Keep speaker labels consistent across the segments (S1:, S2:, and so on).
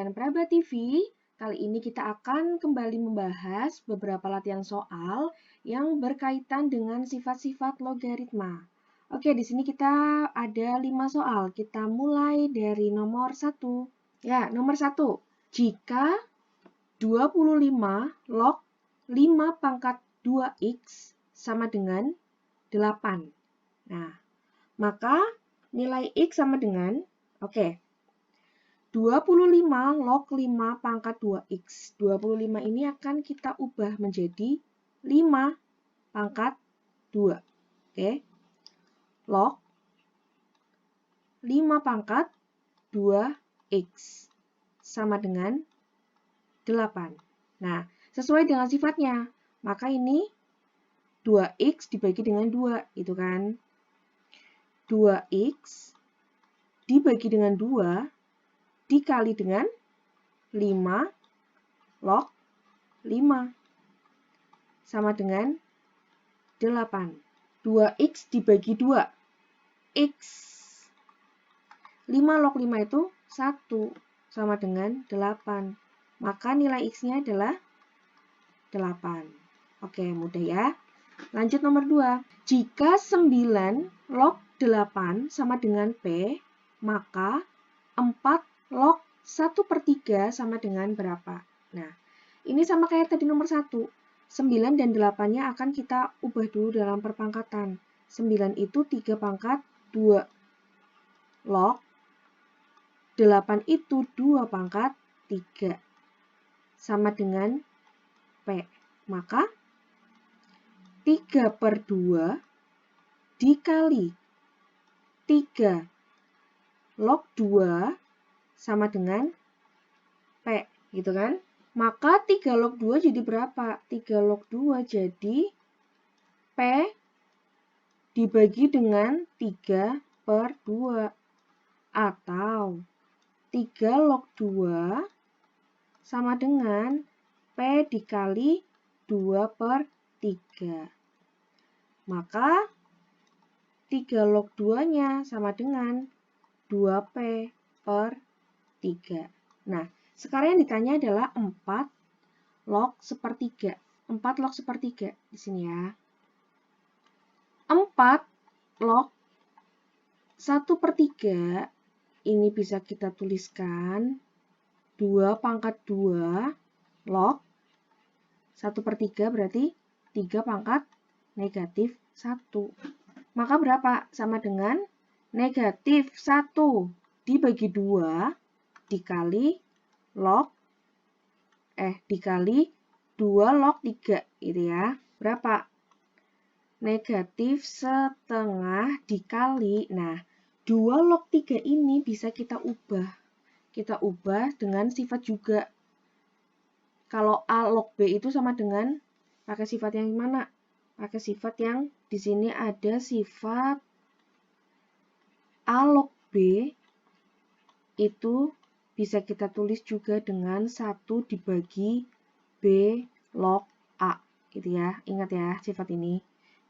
S1: Sahabat Praba TV, kali ini kita akan kembali membahas beberapa latihan soal yang berkaitan dengan sifat-sifat logaritma. Oke, di sini kita ada 5 soal. Kita mulai dari nomor 1. Ya, nomor 1. Jika 25 log 5 pangkat 2x sama dengan 8. Nah, maka nilai x sama dengan, 25 log 5 pangkat 2x. 25 ini akan kita ubah menjadi 5 pangkat 2. Log 5 pangkat 2x sama dengan 8. Nah, sesuai dengan sifatnya, maka ini 2x dibagi dengan 2, itu kan. 2x dibagi dengan 2 dikali dengan 5 log 5 sama dengan 8. 2x dibagi 2, x. 5 log 5 itu 1 sama dengan 8. Maka nilai x-nya adalah 8. Oke, mudah ya. Lanjut nomor 2. Jika 9 log 8 sama dengan P, maka 4 log 1/3 sama dengan berapa? Nah, ini sama kayak tadi nomor 1. 9 dan 8-nya akan kita ubah dulu dalam perpangkatan. 9 itu 3 pangkat 2. Log 8 itu 2 pangkat 3. Sama dengan P. Maka 3/2 dikali 3 log 2 sama dengan P, gitu kan? Maka 3 log 2 jadi berapa? 3 log 2 jadi P dibagi dengan 3/2. Atau 3 log 2 sama dengan P dikali 2/3. Maka 3 log 2-nya sama dengan 2P/3. Nah, sekarang yang ditanya adalah 4 log 1/3. 4 log 1/3 di sini ya. 4 log 1/3 ini bisa kita tuliskan 2 pangkat 2 log 1/3 berarti 3 pangkat negatif 1. Maka berapa? Sama dengan negatif 1 dibagi 2 dikali log dikali 2 log 3 gitu ya. Berapa? Negatif setengah dikali. Nah, 2 log 3 ini bisa kita ubah. Kita ubah dengan sifat juga. Kalau A log B itu sama dengan pakai sifat yang mana? Pakai sifat yang di sini ada sifat A log B itu bisa kita tulis juga dengan 1 dibagi B log A, gitu ya. Ingat ya sifat ini.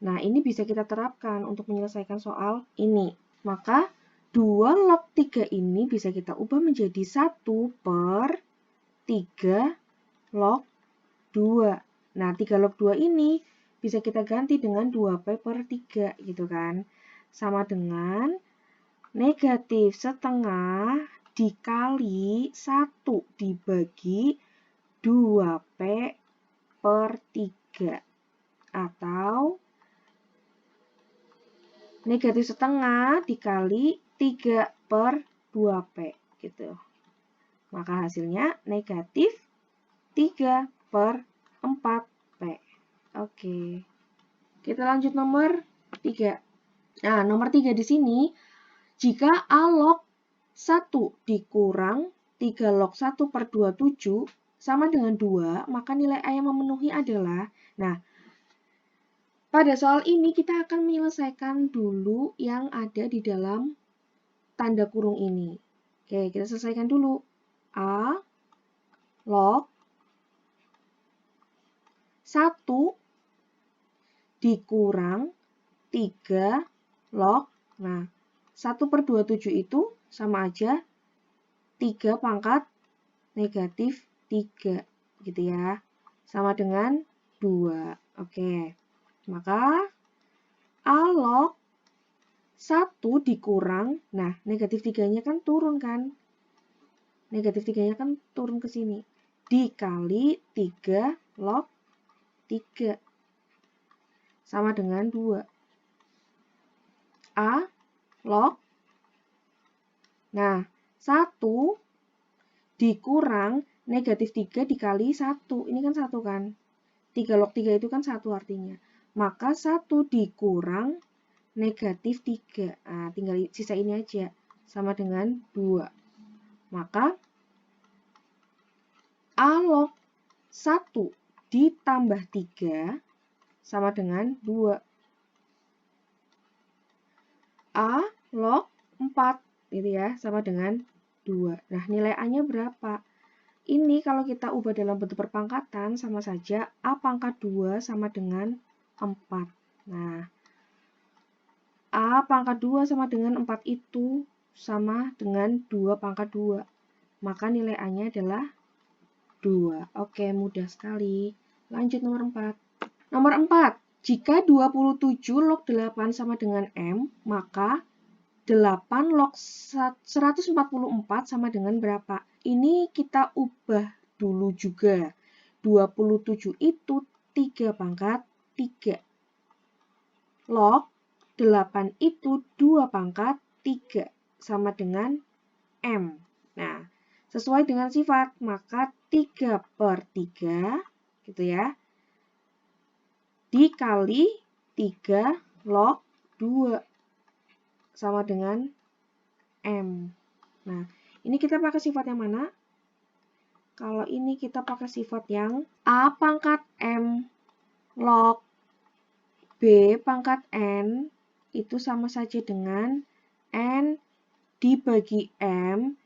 S1: Nah, ini bisa kita terapkan untuk menyelesaikan soal ini. Maka 2 log 3 ini bisa kita ubah menjadi 1/3 log 2. Nah, 3 log 2 ini bisa kita ganti dengan 2P/3, gitu kan. Sama dengan negatif setengah dikali 1 dibagi 2P/3. Atau negatif setengah dikali 3/2P. Gitu. Maka hasilnya negatif 3/4P. Oke. Kita lanjut nomor 3. Nah, nomor 3 di sini, jika A log 1 dikurang 3 log 1/27 sama dengan 2, maka nilai A yang memenuhi adalah, nah, pada soal ini kita akan menyelesaikan dulu yang ada di dalam tanda kurung ini. Oke, kita selesaikan dulu. A log 1 dikurang 3 log, nah, 1/27 itu sama aja 3 pangkat negatif 3, gitu ya. Sama dengan 2. Oke, maka A log 1 dikurang, nah negatif 3-nya kan turun kan? Negatif 3-nya kan turun ke sini. Dikali 3 log 3. Sama dengan 2. A log, nah 1 dikurang negatif 3 dikali 1. Ini kan 1 kan? 3 log 3 itu kan 1 artinya. Maka 1 dikurang negatif 3. Nah, tinggal sisa ini aja. Sama dengan 2. Maka A log 1 ditambah 3 sama dengan 2. A log 4 gitu ya, sama dengan 2. Nah, nilai A-nya berapa? Ini kalau kita ubah dalam bentuk perpangkatan sama saja A pangkat 2 sama dengan 4. Nah, A pangkat 2 sama dengan 4 itu sama dengan 2 pangkat 2. Maka nilai A-nya adalah 2. Oke, mudah sekali. Lanjut nomor 4. Nomor 4. Jika 27 log 8 sama dengan M, maka 8 log 144 sama dengan berapa? Ini kita ubah dulu juga. 27 itu 3 pangkat 3. Log 8 itu 2 pangkat 3 sama dengan M. Nah, sesuai dengan sifat, maka 3/3 gitu ya, dikali 3 log 2 sama dengan M. Nah, ini kita pakai sifat yang mana? Kalau ini kita pakai sifat yang A pangkat M log B pangkat N itu sama saja dengan N dibagi M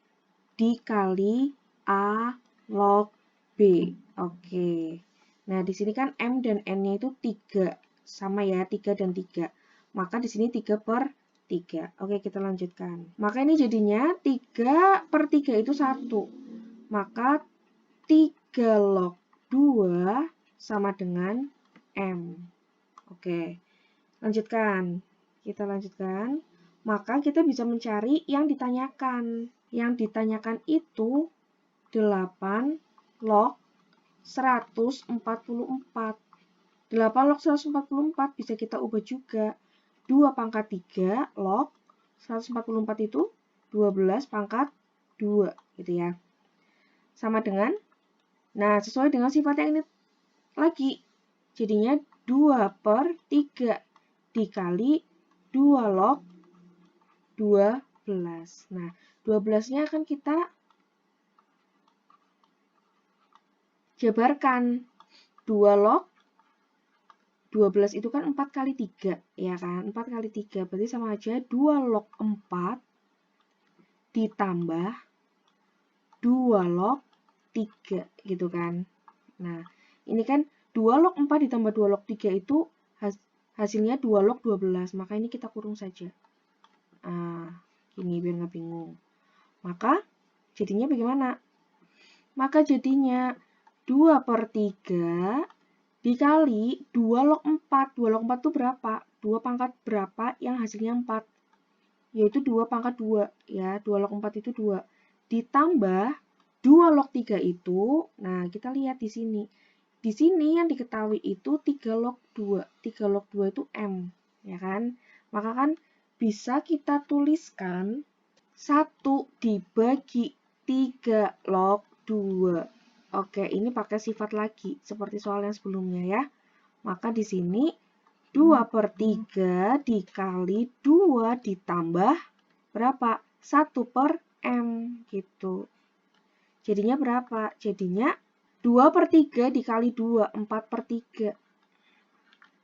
S1: dikali A log B. Oke. Nah, di sini kan M dan N-nya itu 3. Sama ya, 3 dan 3. Maka di sini 3/3. Oke, kita lanjutkan. Maka ini jadinya 3/3 itu 1. Maka 3 log 2 sama dengan M. Oke, lanjutkan. Kita lanjutkan. Maka kita bisa mencari yang ditanyakan. Yang ditanyakan itu 8 log 144. 8 log 144 bisa kita ubah juga. 2 pangkat 3 log 144 itu 12 pangkat 2 gitu ya. Sama dengan, nah sesuai dengan sifat yang ini lagi. Jadinya 2/3 dikali 2 log 12. Nah, 12-nya akan kita jabarkan. 2 log 12 itu kan 4 kali 3, ya kan? 4 kali 3, berarti sama aja 2 log 4 ditambah 2 log 3, gitu kan? Nah, ini kan 2 log 4 ditambah 2 log 3 itu hasilnya 2 log 12, maka ini kita kurung saja. Nah, gini biar nggak bingung. Maka, jadinya bagaimana? Maka jadinya 2/3 dikali 2 log 4. 2 log 4 itu berapa? 2 pangkat berapa yang hasilnya 4? Yaitu 2 pangkat 2. Ya, 2 log 4 itu 2. Ditambah 2 log 3 itu, nah kita lihat di sini. Di sini yang diketahui itu 3 log 2. 3 log 2 itu M. Ya kan? Maka kan bisa kita tuliskan 1 dibagi 3 log 2. Oke, ini pakai sifat lagi, seperti soal yang sebelumnya ya. Maka di sini 2/3 dikali 2 ditambah berapa? 1/M gitu. Jadinya berapa? Jadinya 2/3 dikali 2, 4/3.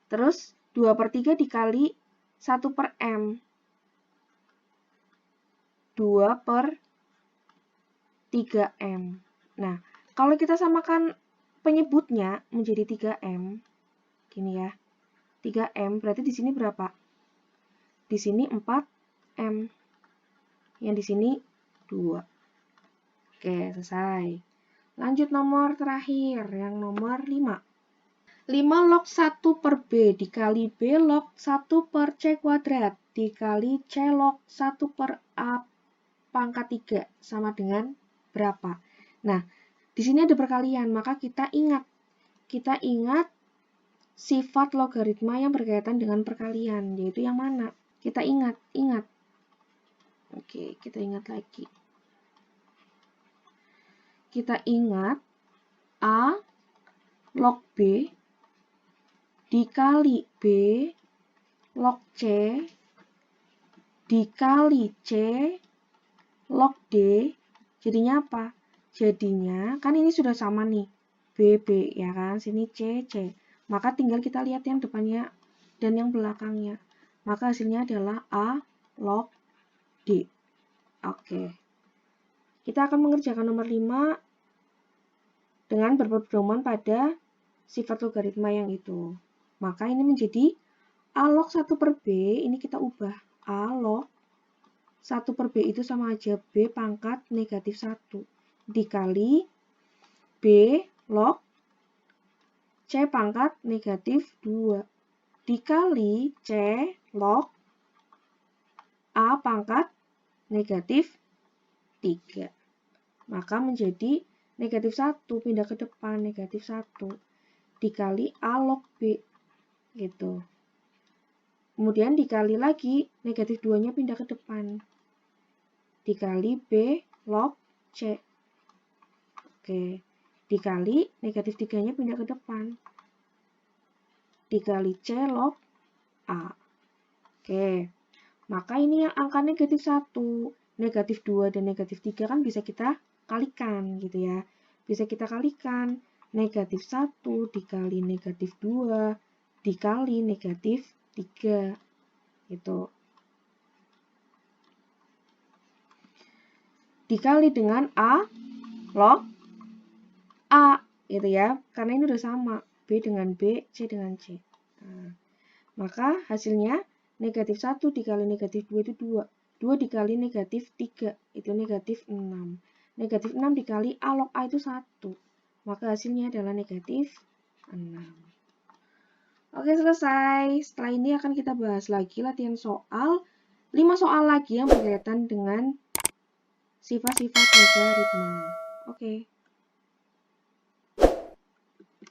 S1: Terus 2/3 dikali 1/M. 2/3M. Nah, kalau kita samakan penyebutnya menjadi 3M, gini ya, 3M berarti di sini berapa? Di sini 4M, yang di sini 2. Oke, selesai. Lanjut nomor terakhir, yang nomor 5. 5 log 1 per B dikali B log 1 per C kuadrat dikali C log 1 per A pangkat 3 sama dengan berapa? Nah, di sini ada perkalian, maka kita ingat sifat logaritma yang berkaitan dengan perkalian, yaitu yang mana? Kita ingat. Oke, kita ingat lagi. Kita ingat A log B dikali B log C dikali C log D, jadinya apa? Jadinya, kan ini sudah sama nih, B, B, ya kan? Sini C, C. Maka tinggal kita lihat yang depannya dan yang belakangnya. Maka hasilnya adalah A log D. Oke. Kita akan mengerjakan nomor 5 dengan berpedoman pada sifat logaritma yang itu. Maka ini menjadi A log 1 per B, ini kita ubah. A log 1 per B itu sama aja B pangkat negatif 1 dikali B log C pangkat negatif 2 dikali C log A pangkat negatif 3. Maka menjadi negatif 1 pindah ke depan, negatif 1 dikali A log B gitu. Kemudian dikali lagi, negatif 2-nya pindah ke depan. Dikali B log C. Oke. Dikali negatif 3-nya pindah ke depan. Dikali C log A. Oke. Maka ini yang angka negatif 1. Negatif 2 dan negatif 3 kan bisa kita kalikan gitu ya. Bisa kita kalikan. Negatif 1 dikali negatif 2 dikali negatif 3 gitu. Dikali dengan A log A gitu ya. Karena ini udah sama. B dengan B, C dengan C. Nah, maka hasilnya negatif 1 dikali negatif 2 itu 2. 2 dikali negatif 3 itu negatif 6. Negatif 6 dikali A log A itu 1. Maka hasilnya adalah negatif 6. Oke, selesai. Setelah ini akan kita bahas lagi latihan soal. 5 soal lagi yang berkaitan dengan sifat-sifat logaritma. Oke.